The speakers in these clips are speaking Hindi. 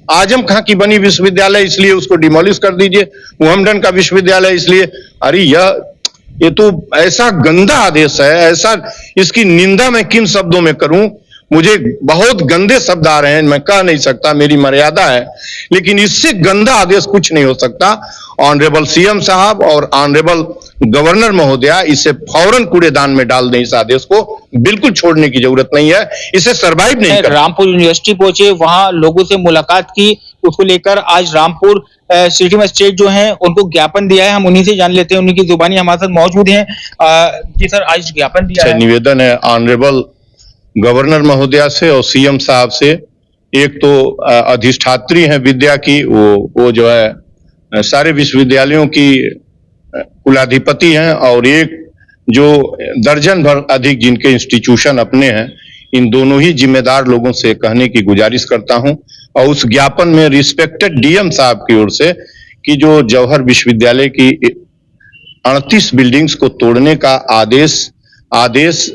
आजम खां की बनी विश्वविद्यालय इसलिए उसको डिमोलिश कर दीजिए, मोहम्मडन का विश्वविद्यालय इसलिए। अरे ये तो ऐसा गंदा आदेश है, ऐसा, इसकी निंदा मैं किन शब्दों में करूं, मुझे बहुत गंदे शब्द आ रहे हैं, मैं कह नहीं सकता, मेरी मर्यादा है, लेकिन इससे गंदा आदेश कुछ नहीं हो सकता। ऑनरेबल सीएम साहब और ऑनरेबल गवर्नर महोदया इसे फौरन कूड़ेदान में डाल दें, इस आदेश को बिल्कुल छोड़ने की जरूरत नहीं है, इसे सरवाइव नहीं कर। रामपुर यूनिवर्सिटी पहुंचे, वहां लोगों से मुलाकात की, उसको लेकर आज रामपुर सिटी मजिस्ट्रेट जो हैं उनको ज्ञापन दिया है। हम उन्हीं से जान लेते हैं, उन्हीं की जुबानी हमारे साथ मौजूद हैं। जी सर, आज ज्ञापन दिया है। निवेदन है ऑनरेबल गवर्नर महोदया से और सीएम साहब से। एक तो अधिष्ठात्री हैं विद्या की, वो जो है सारे विश्वविद्यालयों की कुलाधिपति हैं, और एक जो दर्जन भर अधिक जिनके इंस्टीट्यूशन अपने हैं, इन दोनों ही जिम्मेदार लोगों से कहने की गुजारिश करता हूं। और उस ज्ञापन में रिस्पेक्टेड डीएम साहब की ओर से कि जो जवाहर विश्वविद्यालय की 38 बिल्डिंग्स को तोड़ने का आदेश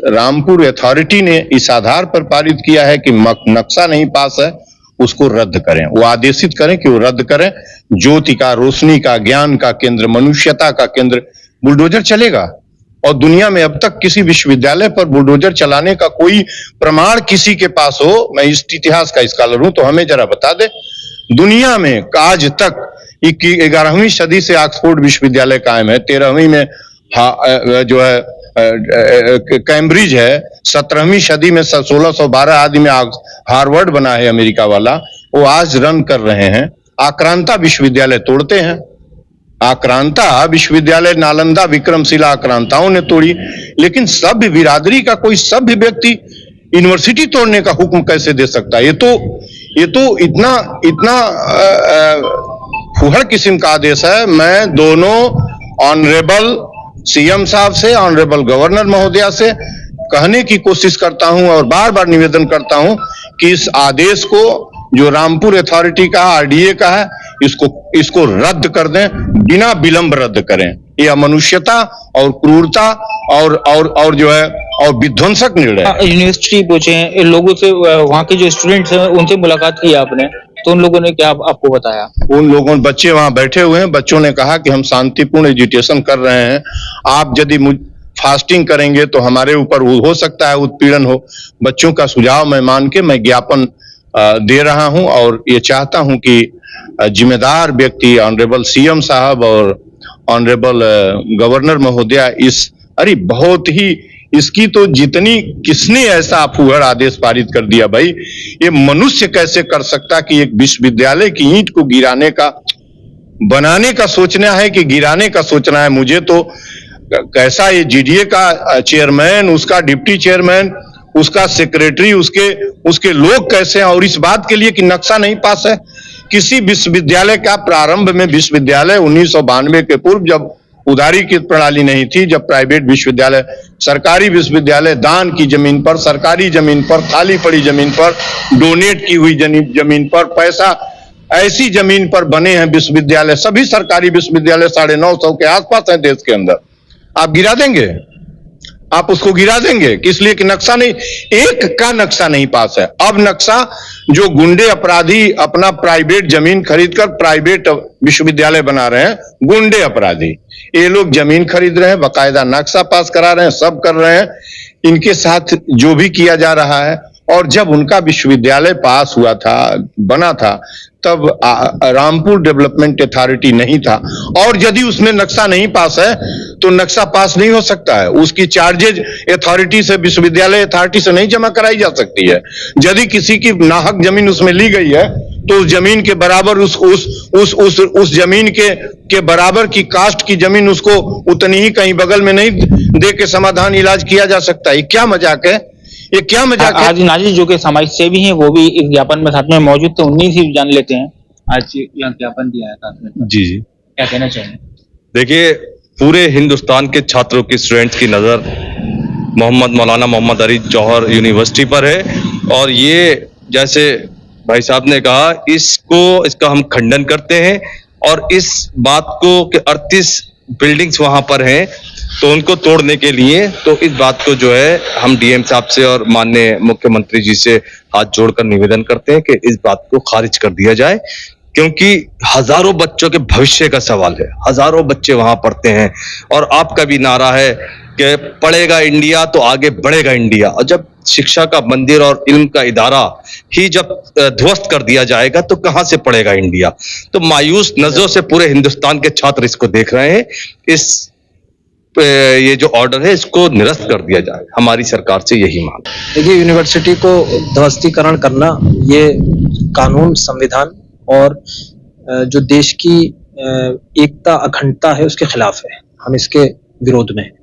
रामपुर अथॉरिटी ने इस आधार पर पारित किया है कि नक्शा नहीं पास है, उसको रद्द करें, वो आदेशित करें कि वो रद्द करें। ज्योति का, रोशनी का, ज्ञान का केंद्र, मनुष्यता का केंद्र बुलडोजर चलेगा, और दुनिया में अब तक किसी विश्वविद्यालय पर बुलडोजर चलाने का कोई प्रमाण किसी के पास हो, मैं इस इतिहास का स्कॉलर हूं, तो हमें जरा बता दे। दुनिया में आज तक 11वीं सदी से ऑक्सफोर्ड विश्वविद्यालय कायम है, 13वीं में जो है कैम्ब्रिज है, 17वीं सदी में 1612 आदि में हार्वर्ड बना है अमेरिका वाला, वो आज रन कर रहे हैं। आक्रांता विश्वविद्यालय तोड़ते हैं, आक्रांता विश्वविद्यालय नालंदा विक्रमशिला आक्रांताओं ने तोड़ी, लेकिन सभ्य बिरादरी का कोई सभ्य व्यक्ति यूनिवर्सिटी तोड़ने का हुक्म कैसे दे सकता है? ये तो इतना फुहड़ किस्म का आदेश है। मैं दोनों ऑनरेबल सीएम साहब से, ऑनरेबल गवर्नर महोदया से कहने की कोशिश करता हूं और बार बार निवेदन करता हूं कि इस आदेश को, जो रामपुर अथॉरिटी का, आरडीए का है, इसको रद्द कर दें, बिना विलंब रद्द करें। यह अमनुष्यता और क्रूरता और जो है और विध्वंसक निर्णय। यूनिवर्सिटी पहुंचे, लोगों से, वहाँ के जो स्टूडेंट्स हैं उनसे मुलाकात की आपने, तो उन लोगों ने क्या आपको बताया? उन लोगों, बच्चे वहां बैठे हुए हैं, बच्चों ने कहा कि हम शांतिपूर्ण एजुटेशन कर रहे हैं, आप यदि फास्टिंग करेंगे तो हमारे ऊपर हो सकता है उत्पीड़न हो। बच्चों का सुझाव मैं मान के मैं ज्ञापन दे रहा हूं, और ये चाहता हूं कि जिम्मेदार व्यक्ति ऑनरेबल सीएम साहब और ऑनरेबल गवर्नर महोदया अरे बहुत ही, इसकी तो जितनी, किसने ऐसा फुहड़ आदेश पारित कर दिया भाई? ये मनुष्य कैसे कर सकता कि एक विश्वविद्यालय की ईंट को बनाने का सोचना है कि गिराने का सोचना है? मुझे तो कैसा, ये जीडीए का चेयरमैन, उसका डिप्टी चेयरमैन, उसका सेक्रेटरी, उसके लोग कैसे हैं? और इस बात के लिए कि नक्शा नहीं पास है। किसी विश्वविद्यालय का प्रारंभ में, विश्वविद्यालय 1992 के पूर्व, जब उदारी की प्रणाली नहीं थी, जब प्राइवेट विश्वविद्यालय, सरकारी विश्वविद्यालय दान की जमीन पर, सरकारी जमीन पर, खाली पड़ी जमीन पर, डोनेट की हुई जमीन पर, पैसा ऐसी जमीन पर बने हैं विश्वविद्यालय। सभी सरकारी विश्वविद्यालय 950 के आसपास हैं देश के अंदर। आप गिरा देंगे? आप उसको गिरा देंगे किस लिए? कि नक्शा नहीं, एक का नक्शा नहीं पास है। अब नक्शा, जो गुंडे अपराधी अपना प्राइवेट जमीन खरीदकर प्राइवेट विश्वविद्यालय बना रहे हैं, गुंडे अपराधी, ये लोग जमीन खरीद रहे हैं, बाकायदा नक्शा पास करा रहे हैं, सब कर रहे हैं, इनके साथ जो भी किया जा रहा है। और जब उनका विश्वविद्यालय पास हुआ था, बना था, तब रामपुर डेवलपमेंट अथॉरिटी नहीं था, और यदि उसमें नक्शा नहीं पास है तो नक्शा पास नहीं हो सकता है। उसकी चार्जेज अथॉरिटी से, विश्वविद्यालय अथॉरिटी से नहीं जमा कराई जा सकती है। यदि किसी की नाहक जमीन उसमें ली गई है तो उस जमीन के बराबर, उस जमीन के बराबर की कास्ट की जमीन उसको उतनी ही कहीं बगल में नहीं दे के समाधान इलाज किया जा सकता है। क्या मजाक है? ये क्या मजाक है? आज नाजी जो के समाज सेवी हैं वो भी इस ज्ञापन में साथ में मौजूद थे, उन्हीं से जान लेते हैं। आज यहाँ ज्ञापन दिया है साथ में। जी, क्या कहना चाहेंगे? देखिए, पूरे हिंदुस्तान के छात्रों की, स्टूडेंट्स की नजर मौलाना मोहम्मद अली जौहर यूनिवर्सिटी पर है, और ये जैसे भाई साहब ने कहा, इसका हम खंडन करते हैं। और इस बात को कि 38 बिल्डिंग्स वहां पर हैं, तो उनको तोड़ने के लिए तो इस बात को जो है हम डीएम साहब से और माननीय मुख्यमंत्री जी से हाथ जोड़कर निवेदन करते हैं कि इस बात को खारिज कर दिया जाए, क्योंकि हजारों बच्चों के भविष्य का सवाल है। हजारों बच्चे वहां पढ़ते हैं और आपका भी नारा है कि पढ़ेगा इंडिया तो आगे बढ़ेगा इंडिया। और जब शिक्षा का मंदिर और इल्म का इदारा ही जब ध्वस्त कर दिया जाएगा तो कहां से पढ़ेगा इंडिया। तो मायूस नजरों से पूरे हिंदुस्तान के छात्र इसको देख रहे हैं। ये जो ऑर्डर है इसको निरस्त कर दिया जाए, हमारी सरकार से यही मांग। देखिए, यूनिवर्सिटी को ध्वस्तीकरण करना ये कानून, संविधान और जो देश की एकता, अखंडता है उसके खिलाफ है। हम इसके विरोध में हैं।